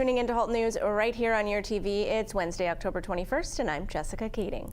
tuning into Halton News right here on your TV. It's Wednesday, October 21st, and I'm Jessica Kading.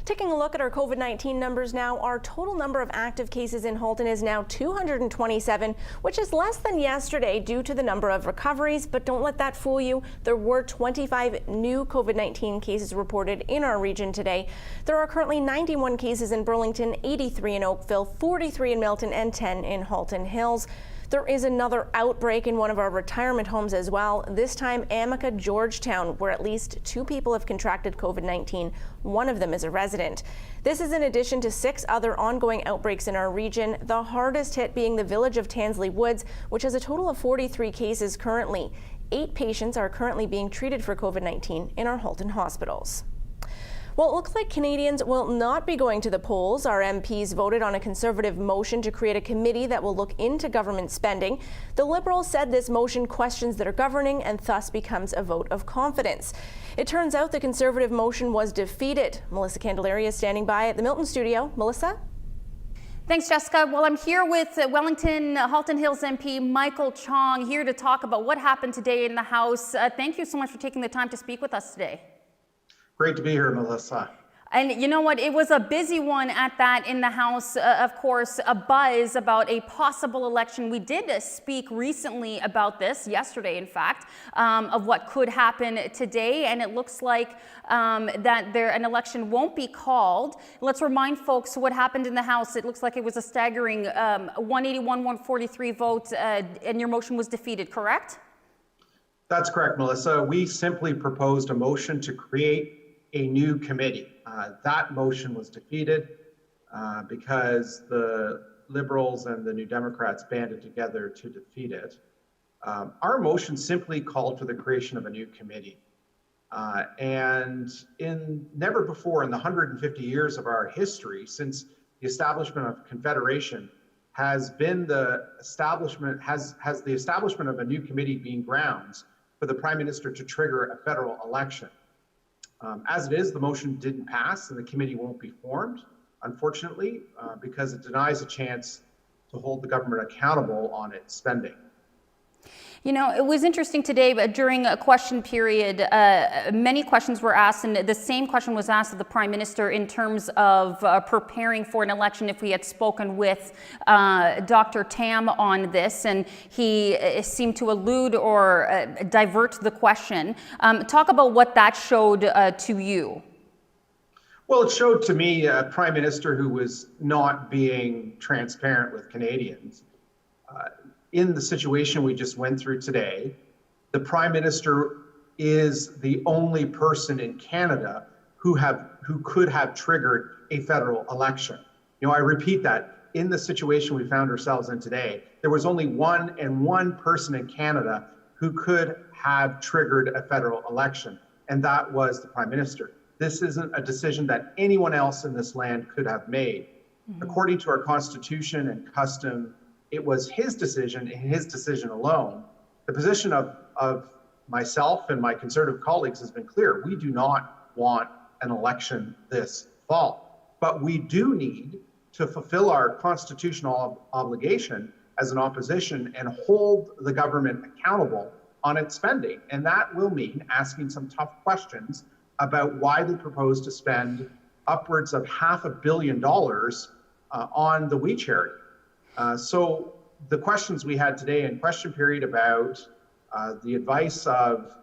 Taking a look at our COVID-19 numbers now, our total number of active cases in Halton is now 227, which is less than yesterday due to the number of recoveries. But don't let that fool you. There were 25 new COVID-19 cases reported in our region today. There are currently 91 cases in Burlington, 83 in Oakville, 43 in Milton, and 10 in Halton Hills. There is another outbreak in one of our retirement homes as well, this time Amica, Georgetown, where at least 2 people have contracted COVID-19. One of them is a resident. This is in addition to 6 other ongoing outbreaks in our region, the hardest hit being the village of Tansley Woods, which has a total of 43 cases currently. 8 patients are currently being treated for COVID-19 in our Halton hospitals. Well, it looks like Canadians will not be going to the polls. Our MPs voted on a Conservative motion to create a committee that will look into government spending. The Liberals said this motion questions their governing and thus becomes a vote of confidence. It turns out the Conservative motion was defeated. Melissa Candelaria is standing by at the Milton studio. Melissa? Thanks, Jessica. Well, I'm here with Wellington Halton Hills MP Michael Chong here to talk about what happened today in the House. Thank you so much for taking the time to speak with us today. Great to be here, Melissa. And you know what, it was a busy one at that in the House, of course, a buzz about a possible election. We did speak recently about this, yesterday in fact, of what could happen today, and it looks like that an election won't be called. Let's remind folks what happened in the House. It looks like it was a staggering 181-143 vote, and your motion was defeated, correct? That's correct, Melissa. We simply proposed a motion to create a new committee. That motion was defeated because the Liberals and the New Democrats banded together to defeat it. Our motion simply called for the creation of a new committee. And never before in the 150 years of our history, since the establishment of Confederation, has the establishment of a new committee been grounds for the Prime Minister to trigger a federal election. As it is, the motion didn't pass and the committee won't be formed, unfortunately, because it denies a chance to hold the government accountable on its spending. You know, it was interesting today, but during a question period, many questions were asked, and the same question was asked of the Prime Minister in terms of preparing for an election if we had spoken with Dr. Tam on this, and he seemed to allude or divert the question. Talk about what that showed to you. Well, it showed to me a Prime Minister who was not being transparent with Canadians. In the situation we just went through today, the Prime Minister is the only person in Canada who could have triggered a federal election. You know, I repeat that. In the situation we found ourselves in today, there was only one person in Canada who could have triggered a federal election, and that was the Prime Minister. This isn't a decision that anyone else in this land could have made. Mm-hmm. According to our Constitution and custom, it was his decision and his decision alone. The position of myself and my Conservative colleagues has been clear. We do not want an election this fall, but we do need to fulfill our constitutional obligation as an opposition and hold the government accountable on its spending. And that will mean asking some tough questions about why they propose to spend upwards of $500 million on the We Charity. So the questions we had today in question period about the advice of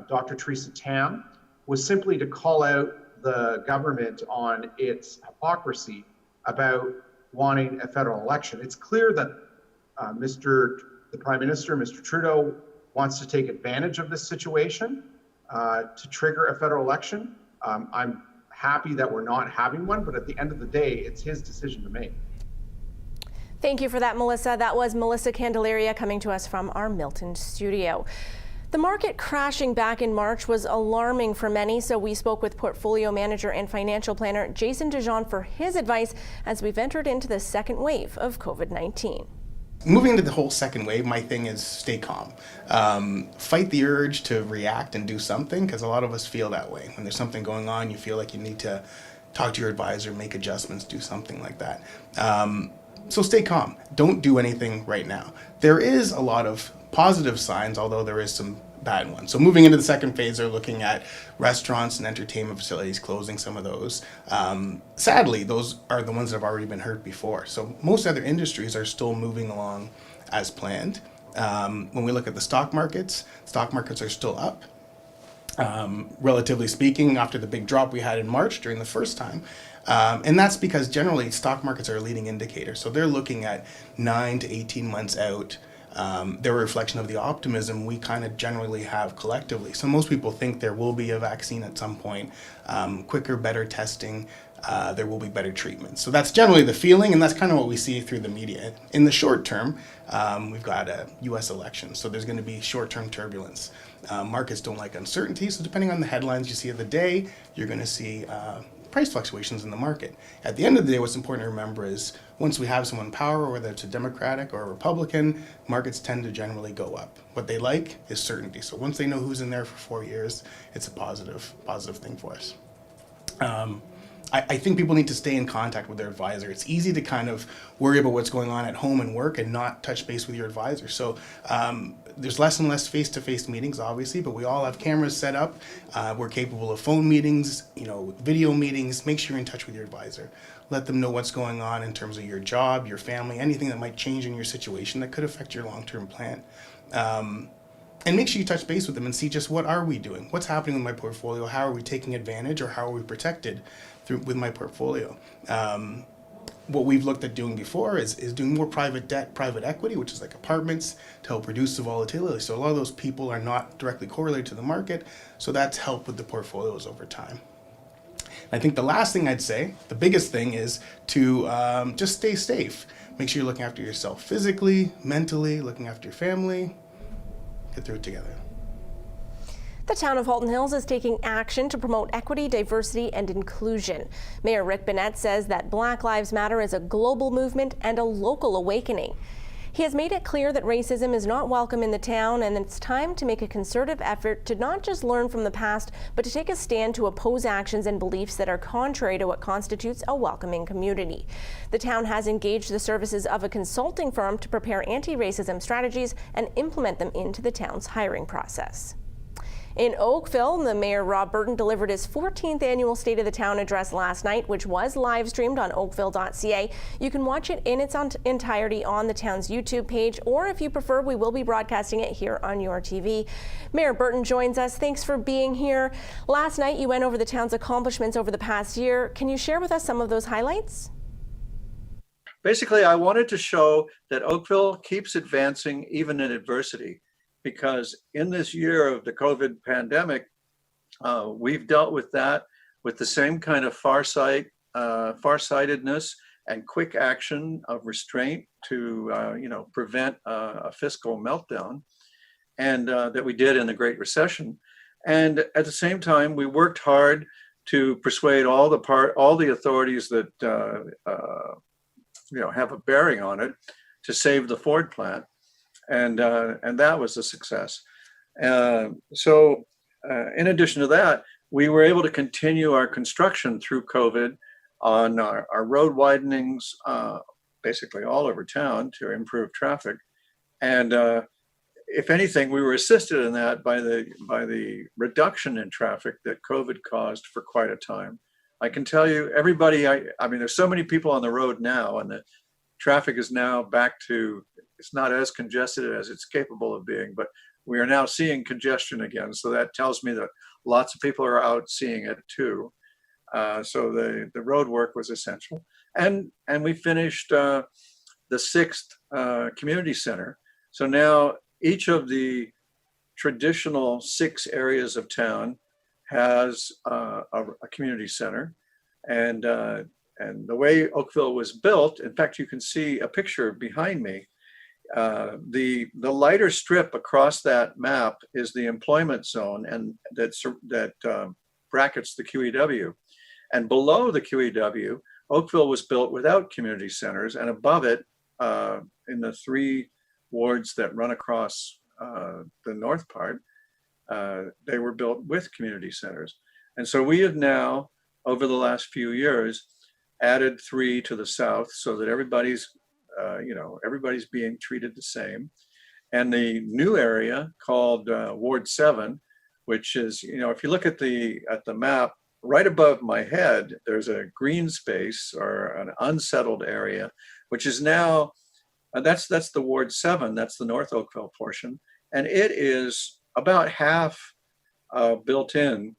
Dr. Theresa Tam was simply to call out the government on its hypocrisy about wanting a federal election. It's clear that the Prime Minister, Mr. Trudeau, wants to take advantage of this situation to trigger a federal election. I'm happy that we're not having one, but at the end of the day, it's his decision to make. Thank you for that, Melissa. That was Melissa Candelaria coming to us from our Milton studio. The market crashing back in March was alarming for many, so we spoke with portfolio manager and financial planner Jason Dijon for his advice as we've entered into the second wave of COVID-19. Moving into the whole second wave, my thing is stay calm. Fight the urge to react and do something, because a lot of us feel that way. When there's something going on, you feel like you need to talk to your advisor, make adjustments, do something like that. So stay calm. Don't do anything right now. There is a lot of positive signs, although there is some bad one. So moving into the second phase, they're looking at restaurants and entertainment facilities, closing some of those. Sadly, those are the ones that have already been hurt before. So most other industries are still moving along as planned. When we look at the stock markets are still up. Relatively speaking, after the big drop we had in March during the first time. And that's because generally stock markets are a leading indicator. So they're looking at 9 to 18 months out. They're a reflection of the optimism we kind of generally have collectively. So most people think there will be a vaccine at some point, quicker, better testing, there will be better treatments. So that's generally the feeling, and that's kind of what we see through the media. In the short term, we've got a U.S. election, so there's going to be short-term turbulence. Markets don't like uncertainty, so depending on the headlines you see of the day, you're going to see price fluctuations in the market. At the end of the day, what's important to remember is once we have someone in power, whether it's a Democratic or a Republican, markets tend to generally go up. What they like is certainty. So once they know who's in there for 4 years, it's a positive thing for us. I think people need to stay in contact with their advisor. It's easy to kind of worry about what's going on at home and work and not touch base with your advisor. So there's less and less face-to-face meetings, obviously, but we all have cameras set up. We're capable of phone meetings, video meetings. Make sure you're in touch with your advisor. Let them know what's going on in terms of your job, your family, anything that might change in your situation that could affect your long-term plan. And make sure you touch base with them and see just what are we doing? What's happening with my portfolio? How are we taking advantage, or how are we protected with my portfolio? What we've looked at doing before is doing more private debt, private equity, which is like apartments, to help reduce the volatility. So a lot of those people are not directly correlated to the market, so that's helped with the portfolios over time. I think the last thing I'd say, the biggest thing, is to just stay safe. Make sure you're looking after yourself physically, mentally, looking after your family. Get through it together. The town of Halton Hills is taking action to promote equity, diversity, and inclusion. Mayor Rick Bennett says that Black Lives Matter is a global movement and a local awakening. He has made it clear that racism is not welcome in the town, and it's time to make a concerted effort to not just learn from the past, but to take a stand to oppose actions and beliefs that are contrary to what constitutes a welcoming community. The town has engaged the services of a consulting firm to prepare anti-racism strategies and implement them into the town's hiring process. In Oakville, the Mayor Rob Burton delivered his 14th annual State of the Town address last night, which was live streamed on oakville.ca. You can watch it in its entirety on the town's YouTube page, or if you prefer, we will be broadcasting it here on your TV. Mayor Burton joins us. Thanks for being here. Last night, you went over the town's accomplishments over the past year. Can you share with us some of those highlights? Basically, I wanted to show that Oakville keeps advancing even in adversity, because in this year of the COVID pandemic, we've dealt with that with the same kind of farsightedness and quick action of restraint to prevent a fiscal meltdown, and that we did in the Great Recession. And at the same time, we worked hard to persuade all the authorities that have a bearing on it to save the Ford plant. And that was a success. So in addition to that, we were able to continue our construction through COVID on our road widenings, basically all over town, to improve traffic. And if anything, we were assisted in that by the reduction in traffic that COVID caused for quite a time. I can tell you, everybody, I mean, there's so many people on the road now, and the traffic is now back to, it's not as congested as it's capable of being, but we are now seeing congestion again. So that tells me that lots of people are out seeing it too. So the road work was essential. And we finished the 6th community center. So now each of the traditional 6 areas of town has a community center. And the way Oakville was built, in fact, you can see a picture behind me. The lighter strip across that map is the employment zone, and that brackets the QEW. And below the QEW, Oakville was built without community centers, and above it, in the 3 wards that run across the north part, they were built with community centers. And so we have now, over the last few years, added 3 to the south, so that everybody's being treated the same. and the new area called Ward 7, which is, if you look at the map, right above my head, there's a green space or an unsettled area, which is now, that's the Ward 7, that's the North Oakville portion. And it is about half built in,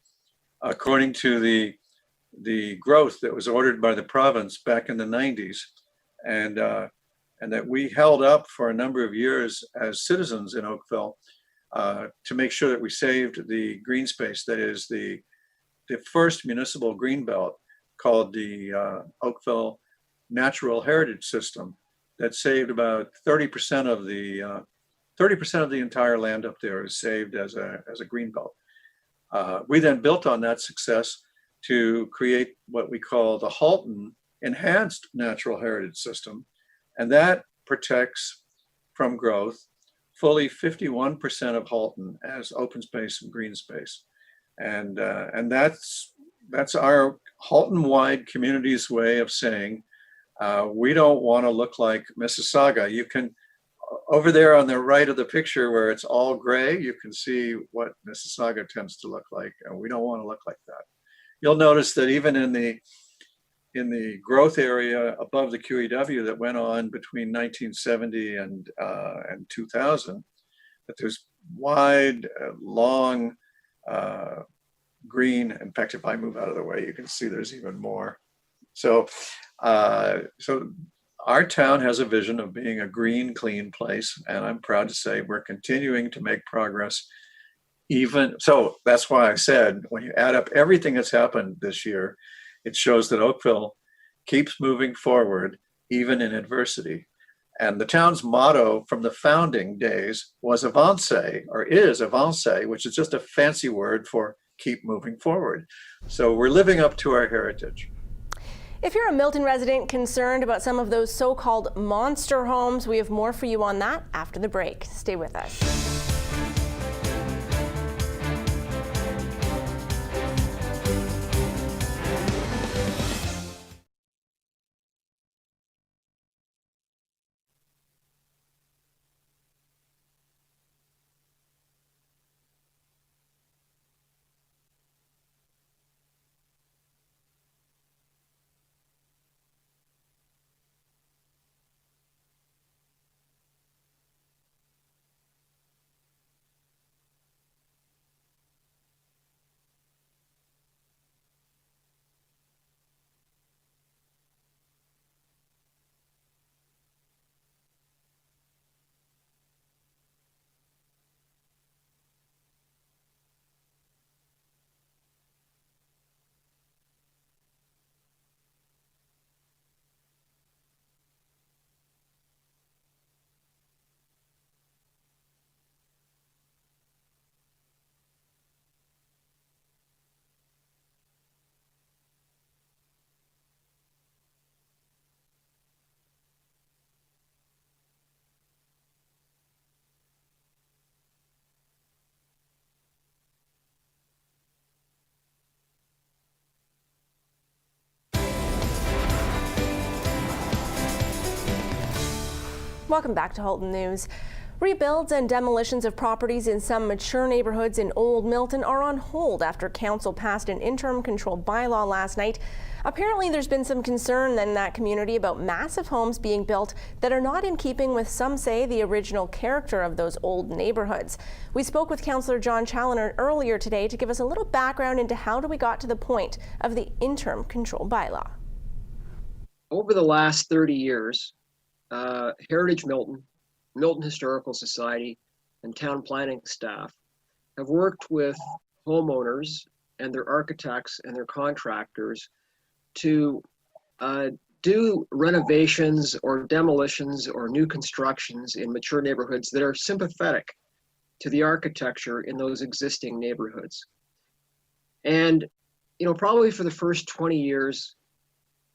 according to the growth that was ordered by the province back in the 90s. And that we held up for a number of years as citizens in Oakville to make sure that we saved the green space. That is the first municipal green belt, called the Oakville Natural Heritage System, that saved about 30% of the entire land up there is saved as a green belt. We then built on that success to create what we call the Halton Enhanced Natural Heritage System, and that protects from growth fully 51% of Halton as open space and green space. And that's our Halton-wide community's way of saying, we don't want to look like Mississauga. You can, over there on the right of the picture where it's all gray, you can see what Mississauga tends to look like, and we don't want to look like that. You'll notice that even in the growth area above the QEW that went on between 1970 and 2000, that there's wide, long, green. In fact, if I move out of the way, you can see there's even more. So our town has a vision of being a green, clean place, and I'm proud to say we're continuing to make progress. So that's why I said, when you add up everything that's happened this year, it shows that Oakville keeps moving forward, even in adversity. And the town's motto from the founding days was avance, or is avance, which is just a fancy word for keep moving forward. So we're living up to our heritage. If you're a Milton resident concerned about some of those so-called monster homes, we have more for you on that after the break. Stay with us. Welcome back to Halton News. Rebuilds and demolitions of properties in some mature neighborhoods in Old Milton are on hold after council passed an interim control bylaw last night. Apparently there's been some concern in that community about massive homes being built that are not in keeping with, some say, the original character of those old neighborhoods. We spoke with Councillor John Challoner earlier today to give us a little background into how we got to the point of the interim control bylaw. Over the last 30 years, Heritage Milton, Milton Historical Society, and town planning staff have worked with homeowners and their architects and their contractors to do renovations or demolitions or new constructions in mature neighborhoods that are sympathetic to the architecture in those existing neighborhoods. And, you know, probably for the first 20 years,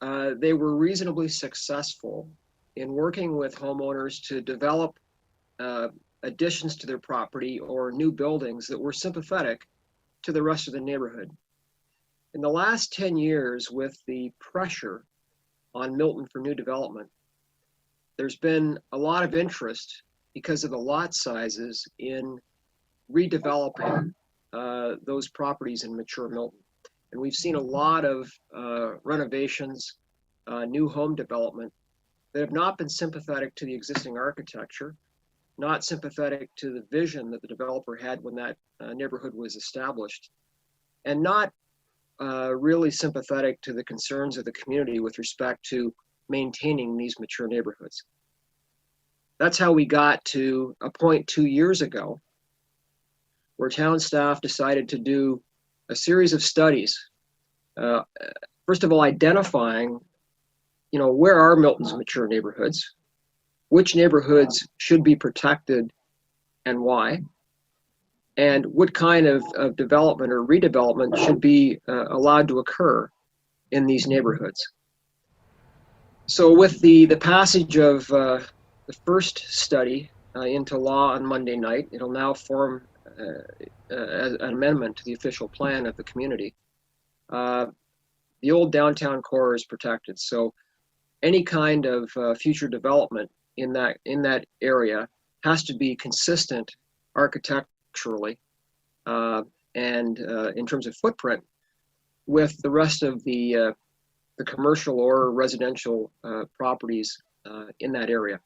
they were reasonably successful in working with homeowners to develop additions to their property or new buildings that were sympathetic to the rest of the neighborhood. In the last 10 years, with the pressure on Milton for new development, there's been a lot of interest because of the lot sizes in redeveloping those properties in mature Milton. And we've seen a lot of renovations, new home development that have not been sympathetic to the existing architecture, not sympathetic to the vision that the developer had when that neighborhood was established, and not really sympathetic to the concerns of the community with respect to maintaining these mature neighborhoods. That's how we got to a point 2 years ago where town staff decided to do a series of studies. First of all, identifying, where are Milton's mature neighborhoods, which neighborhoods should be protected and why, and what kind of development or redevelopment should be allowed to occur in these neighborhoods. So with the passage of the first study into law on Monday night, it'll now form an amendment to the official plan of the community. The old downtown core is protected, so any kind of future development in that area has to be consistent architecturally and in terms of footprint with the rest of the commercial or residential properties in that area.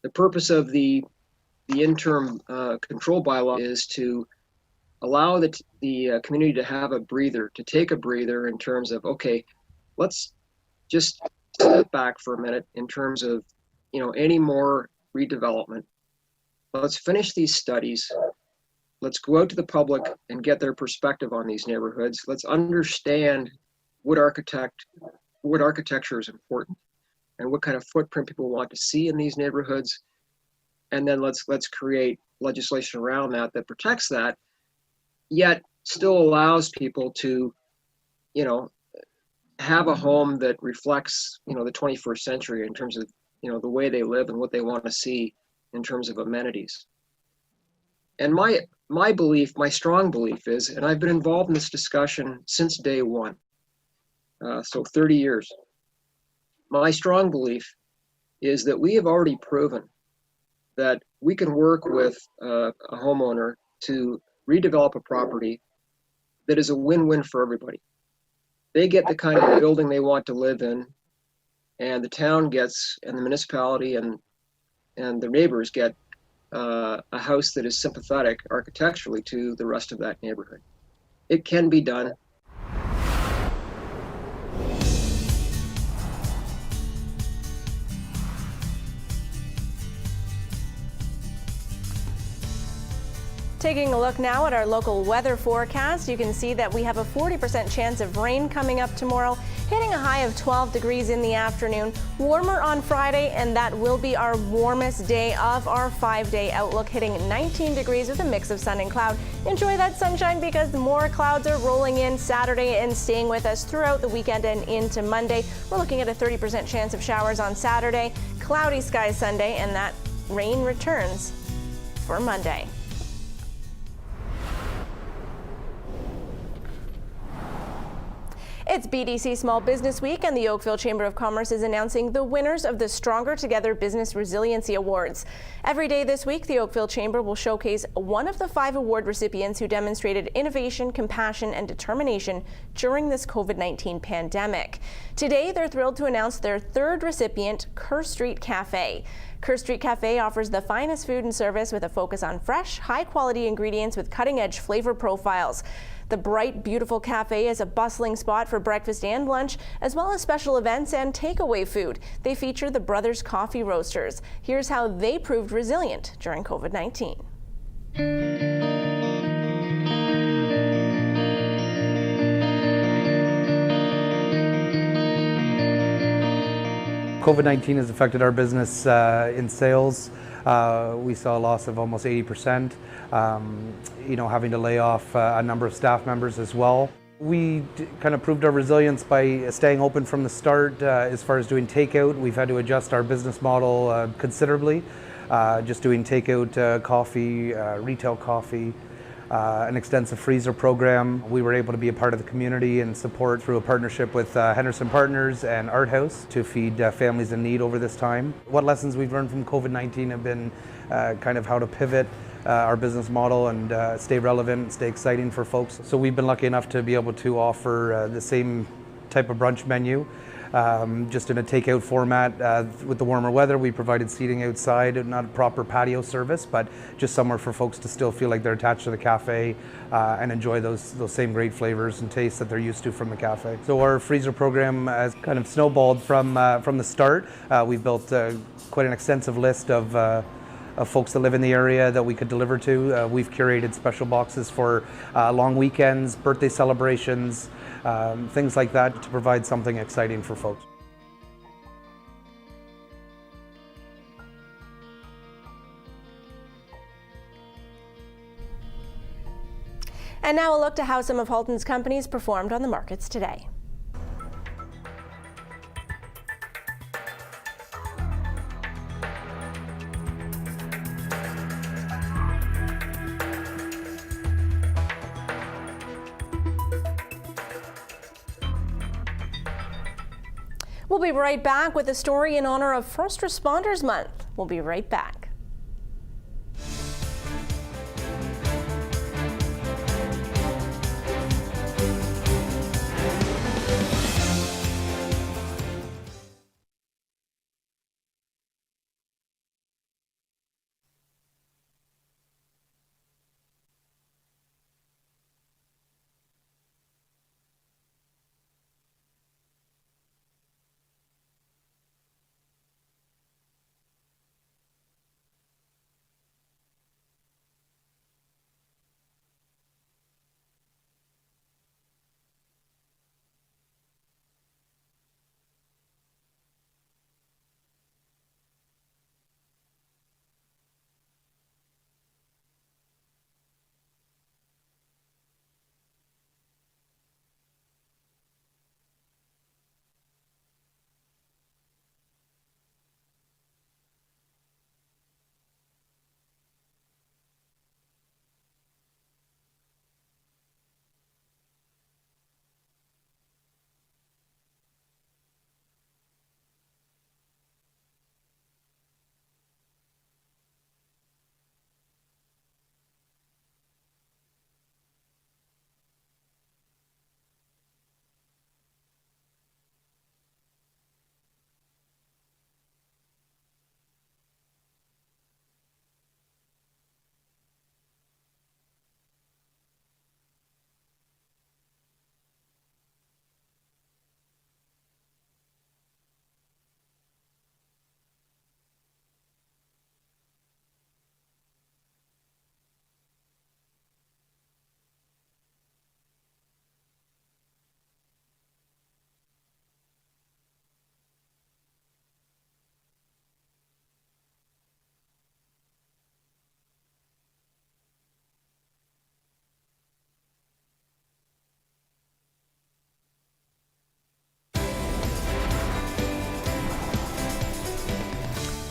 The purpose of the interim control bylaw is to allow the community to have a breather, to take a breather in terms of, okay, let's just step back for a minute in terms of, any more redevelopment. Let's finish these studies. Let's go out to the public and get their perspective on these neighborhoods. Let's understand what architecture is important and what kind of footprint people want to see in these neighborhoods. And then let's create legislation around that protects that, yet still allows people to, have a home that reflects, the 21st century in terms of, the way they live and what they want to see in terms of amenities. And my belief, my strong belief is, and I've been involved in this discussion since day one, so 30 years. My strong belief is that we have already proven that we can work with a homeowner to redevelop a property that is a win-win for everybody. They get the kind of building they want to live in, and the town gets, and the municipality and their neighbors get a house that is sympathetic architecturally to the rest of that neighborhood. It can be done. Taking a look now at our local weather forecast, you can see that we have a 40% chance of rain coming up tomorrow, hitting a high of 12 degrees in the afternoon. Warmer on Friday, and that will be our warmest day of our 5-day outlook, hitting 19 degrees with a mix of sun and cloud. Enjoy that sunshine because more clouds are rolling in Saturday and staying with us throughout the weekend and into Monday. We're looking at a 30% chance of showers on Saturday, cloudy skies Sunday, and that rain returns for Monday. It's BDC Small Business Week, and the Oakville Chamber of Commerce is announcing the winners of the Stronger Together Business Resiliency Awards. Every day this week, the Oakville Chamber will showcase one of the 5 award recipients who demonstrated innovation, compassion, and determination during this COVID-19 pandemic. Today, they're thrilled to announce their 3rd recipient, Kerr Street Cafe. Kerr Street Cafe offers the finest food and service with a focus on fresh, high-quality ingredients with cutting-edge flavor profiles. The bright, beautiful cafe is a bustling spot for breakfast and lunch, as well as special events and takeaway food. They feature the Brothers Coffee Roasters. Here's how they proved resilient during COVID-19. COVID-19 has affected our business in sales. We saw a loss of almost 80%, having to lay off a number of staff members as well. We kind of proved our resilience by staying open from the start. As far as doing takeout, we've had to adjust our business model considerably, just doing takeout coffee, retail coffee. an extensive freezer program. We were able to be a part of the community and support through a partnership with Henderson Partners and Art House to feed families in need over this time. What lessons we've learned from COVID-19 have been kind of how to pivot our business model and stay relevant and stay exciting for folks. So we've been lucky enough to be able to offer the same type of brunch menu, just in a takeout format. With the warmer weather, we provided seating outside, not a proper patio service, but just somewhere for folks to still feel like they're attached to the cafe and enjoy those same great flavors and tastes that they're used to from the cafe. So our freezer program has kind of snowballed from the start. We've built quite an extensive list of folks that live in the area that we could deliver to. We've curated special boxes for long weekends, birthday celebrations, things like that to provide something exciting for folks. And now a look to how some of Halton's companies performed on the markets today. We'll be right back with a story in honor of First Responders Month. We'll be right back.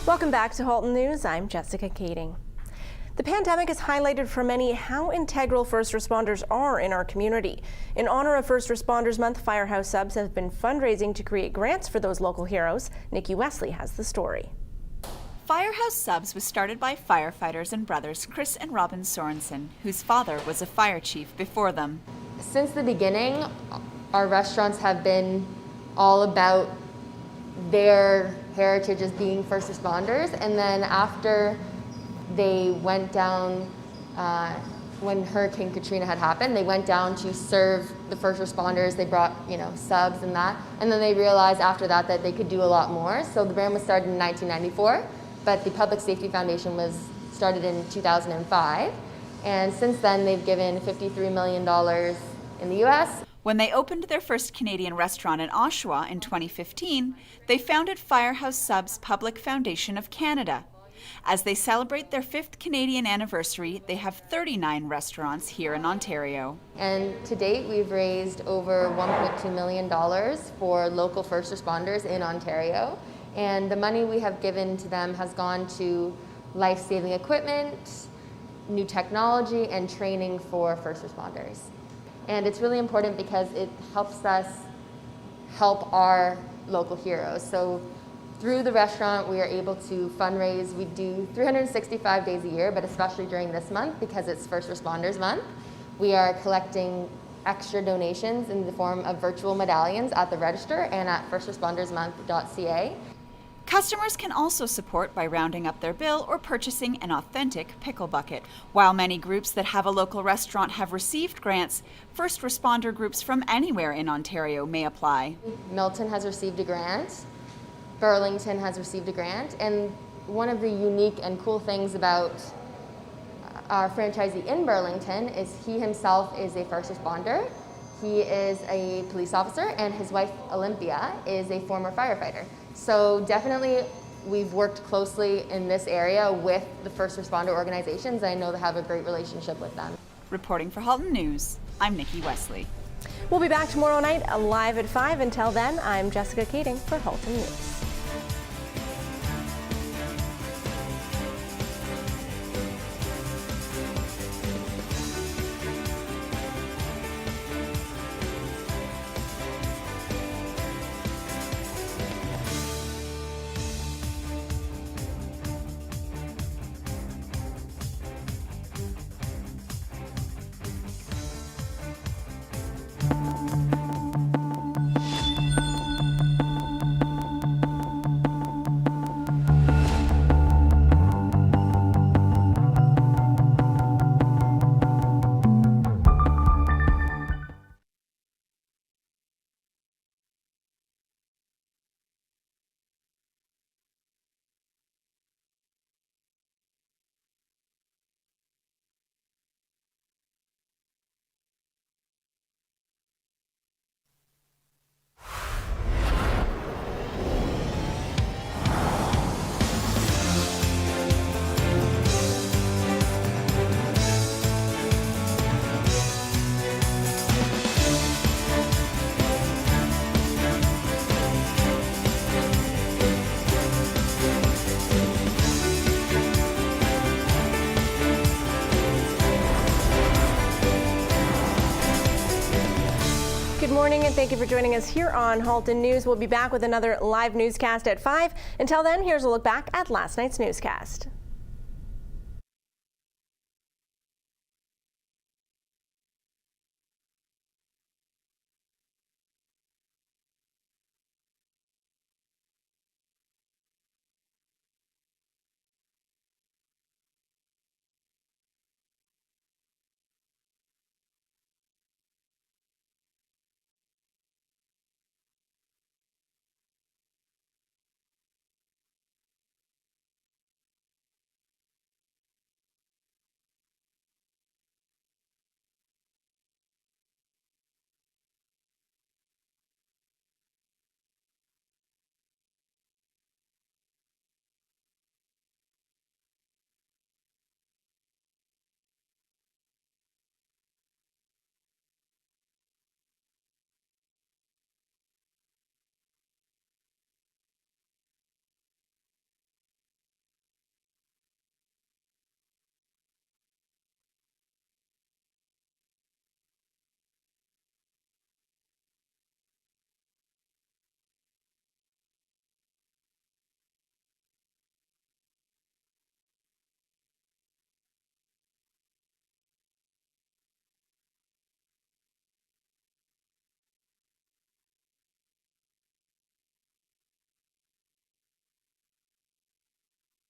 Welcome back to Halton News. I'm Jessica Kading. The pandemic has highlighted for many how integral first responders are in our community. In honor of First Responders Month, Firehouse Subs have been fundraising to create grants for those local heroes. Nikki Wesley has the story. Firehouse Subs was started by firefighters and brothers Chris and Robin Sorensen, whose father was a fire chief before them. Since the beginning, our restaurants have been all about their heritage as being first responders, and then after they went down, when Hurricane Katrina had happened, they went down to serve the first responders. They brought, subs and that, and then they realized after that that they could do a lot more. So the brand was started in 1994, but the Public Safety Foundation was started in 2005, and since then they've given $53 million in the US. When they opened their first Canadian restaurant in Oshawa in 2015, they founded Firehouse Subs Public Foundation of Canada. As they celebrate their 5th Canadian anniversary, they have 39 restaurants here in Ontario. And to date, we've raised over $1.2 million for local first responders in Ontario. And the money we have given to them has gone to life-saving equipment, new technology and training for first responders. And it's really important because it helps us help our local heroes. So through the restaurant, we are able to fundraise. We do 365 days a year, but especially during this month because it's First Responders Month, we are collecting extra donations in the form of virtual medallions at the register and at firstrespondersmonth.ca. Customers can also support by rounding up their bill or purchasing an authentic pickle bucket. While many groups that have a local restaurant have received grants, first responder groups from anywhere in Ontario may apply. Milton has received a grant, Burlington has received a grant, and one of the unique and cool things about our franchisee in Burlington is he himself is a first responder. He is a police officer, and his wife Olympia is a former firefighter. So definitely we've worked closely in this area with the first responder organizations. I know they have a great relationship with them. Reporting for Halton News, I'm Nikki Wesley. We'll be back tomorrow night live at 5. Until then, I'm Jessica Keating for Halton News. Good morning and thank you for joining us here on Halton News. We'll be back with another live newscast at 5. Until then, here's a look back at last night's newscast.